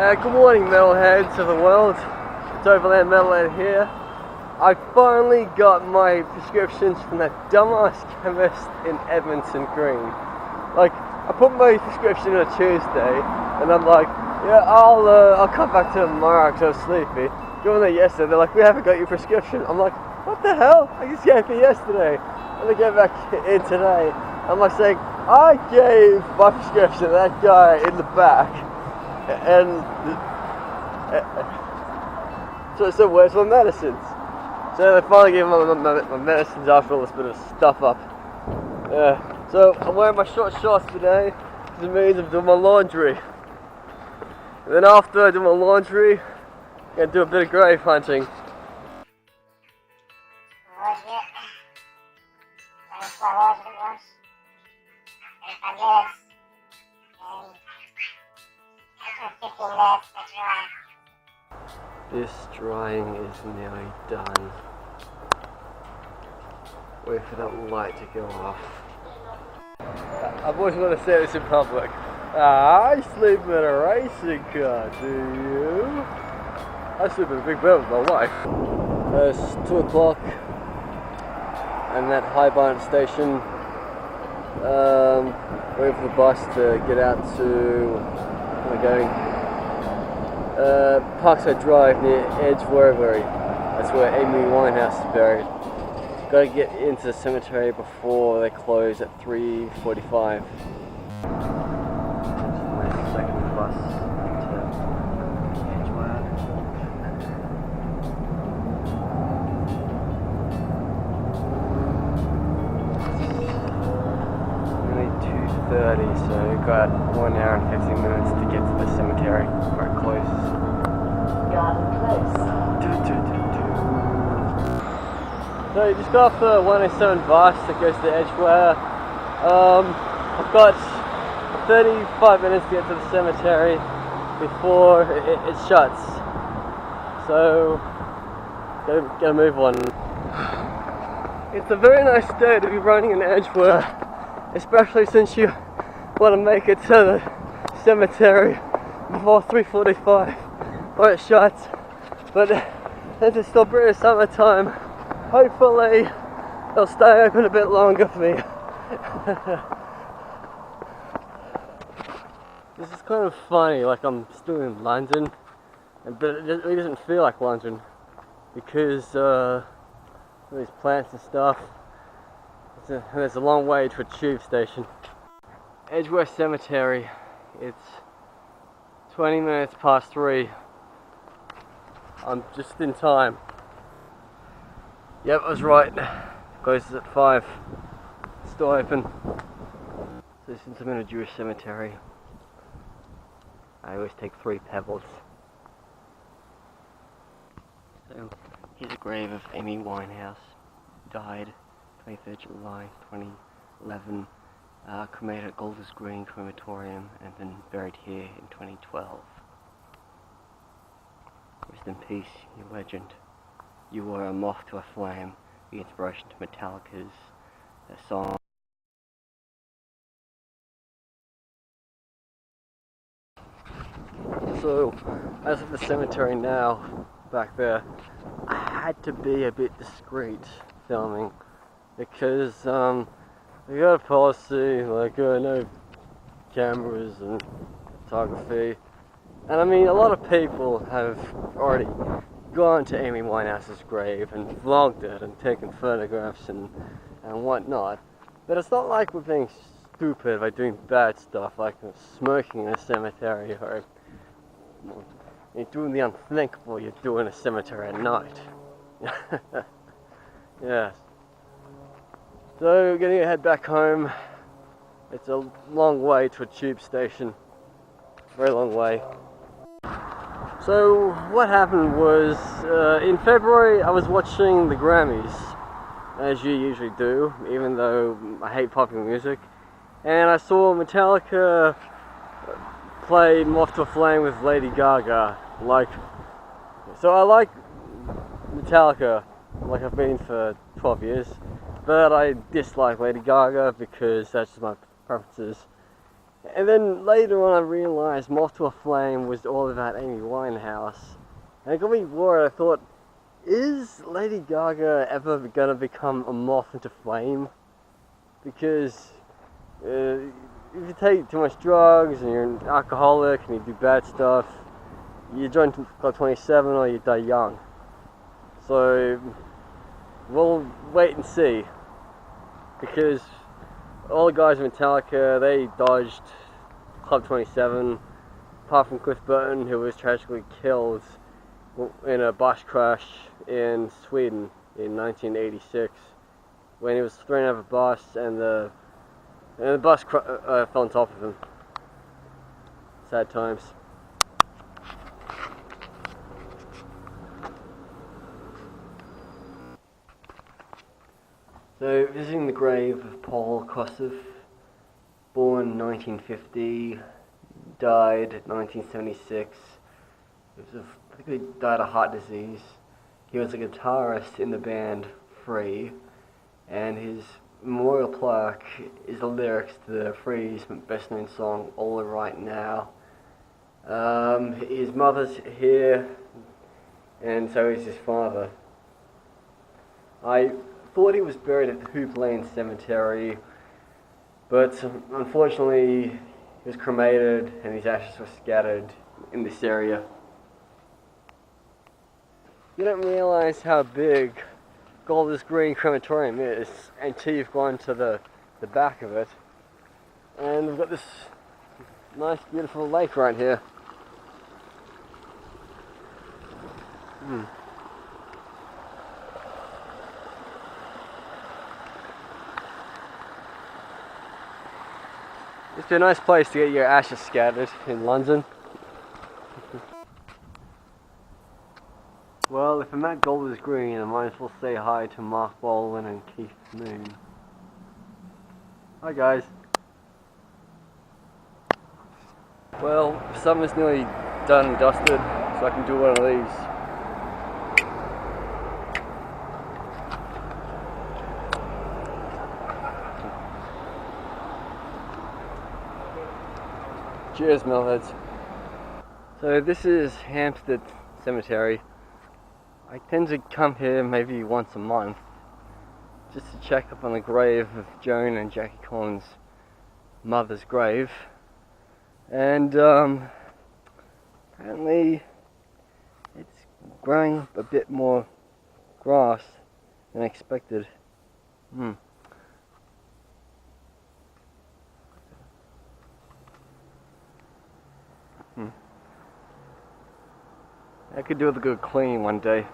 Good morning, Metalheads of the world. It's Overland Metalhead here. I finally got my prescriptions from that dumbass chemist in Edmonton Green. Like, I put my prescription on a Tuesday, and I'm like, yeah, I'll come back tomorrow because I was sleepy. Going there yesterday, they're like, we haven't got your prescription. I'm like, what the hell? I just gave it yesterday. And they get back in today. I'm like saying, I gave my prescription to that guy in the back. And so where's my medicines? So they finally gave me my medicines after all this bit of stuff up. So I'm wearing my short shorts today because it means I'm doing my laundry. And then after I do my laundry, I'm going to do a bit of grave hunting. This drying is nearly done. Wait for that light to go off. I've always wanted to say this in public. I sleep in a racing car, do you? I sleep in a big bed with my wife. It's 2 o'clock. I'm at High Barn Station. Waiting for the bus to get out to where we're going. Parkside Drive near Edgwarebury. That's where Amy Winehouse is buried. Gotta get into the cemetery before they close at 3:45. My second bus to Edgware. Only 2:30, so we've got 1 hour and 15 minutes to get to the cemetery before it closes. So you just got off the 107 bus that goes to Edgware. I've got 35 minutes to get to the cemetery before it shuts. So gotta move on. It's a very nice day to be running in Edgware, especially since you want to make it to the cemetery before 3:45 or it shuts. But since it's still British summertime, hopefully it'll stay open a bit longer for me. This is kind of funny, like I'm still in London, but it really doesn't feel like London because of these plants and stuff. There's a long way to a tube station. Edgware Cemetery, it's 20 minutes past 3. I'm just in time. Yep, I was right. Closes at 5. Still open. So since I'm in a Jewish cemetery, I always take 3 pebbles. So here's a grave of Amy Winehouse. Died 23rd July 2011. Cremated at Golders Green Crematorium and then buried here in 2012. Rest in peace, you legend. You were a moth to a flame, the inspiration to Metallica's song. So, as of the cemetery now, back there, I had to be a bit discreet filming because we got a policy like no cameras and photography. And I mean, a lot of people have already gone to Amy Winehouse's grave and vlogged it and taken photographs and whatnot. But it's not like we're being stupid by doing bad stuff like smoking in a cemetery or you're doing the unthinkable you do in a cemetery at night. Yes. So we're gonna head back home. It's a long way to a tube station. Very long way. So what happened was, in February I was watching the Grammys, as you usually do, even though I hate popular music, and I saw Metallica play Moth to a Flame with Lady Gaga. So I like Metallica, like I've been for 12 years, but I dislike Lady Gaga because that's just my preferences. And then later on I realised Moth to a Flame was all about Amy Winehouse. And it got me worried. I thought, is Lady Gaga ever gonna become a moth into flame? Because if you take too much drugs and you're an alcoholic and you do bad stuff, you join Club 27 or you die young. So we'll wait and see. Because all the guys in Metallica, they dodged Club 27, apart from Cliff Burton, who was tragically killed in a bus crash in Sweden in 1986 when he was thrown out of a bus and the bus fell on top of him. Sad times. So, visiting the grave of Paul Kossoff, born 1950, died 1976. I think he died of heart disease. He was a guitarist in the band Free, and his memorial plaque is the lyrics to the Free's best known song, All Right Now. His mother's here, and so is his father. I thought he was buried at the Hoop Lane Cemetery, but unfortunately he was cremated and his ashes were scattered in this area. You don't realise how big Golders Green Crematorium is until you've gone to the back of it. And we've got this nice beautiful lake right here. It's a nice place to get your ashes scattered in London. Well, if I'm at Golders Green, I might as well say hi to Mark Bolan and Keith Moon. Hi guys. Well, summer's nearly done and dusted, so I can do one of these. Cheers, Metalheads. So this is Hampstead Cemetery. I tend to come here maybe once a month just to check up on the grave of Joan and Jackie Collins' mother's grave. And apparently it's growing a bit more grass than expected. I could do with a good clean one day.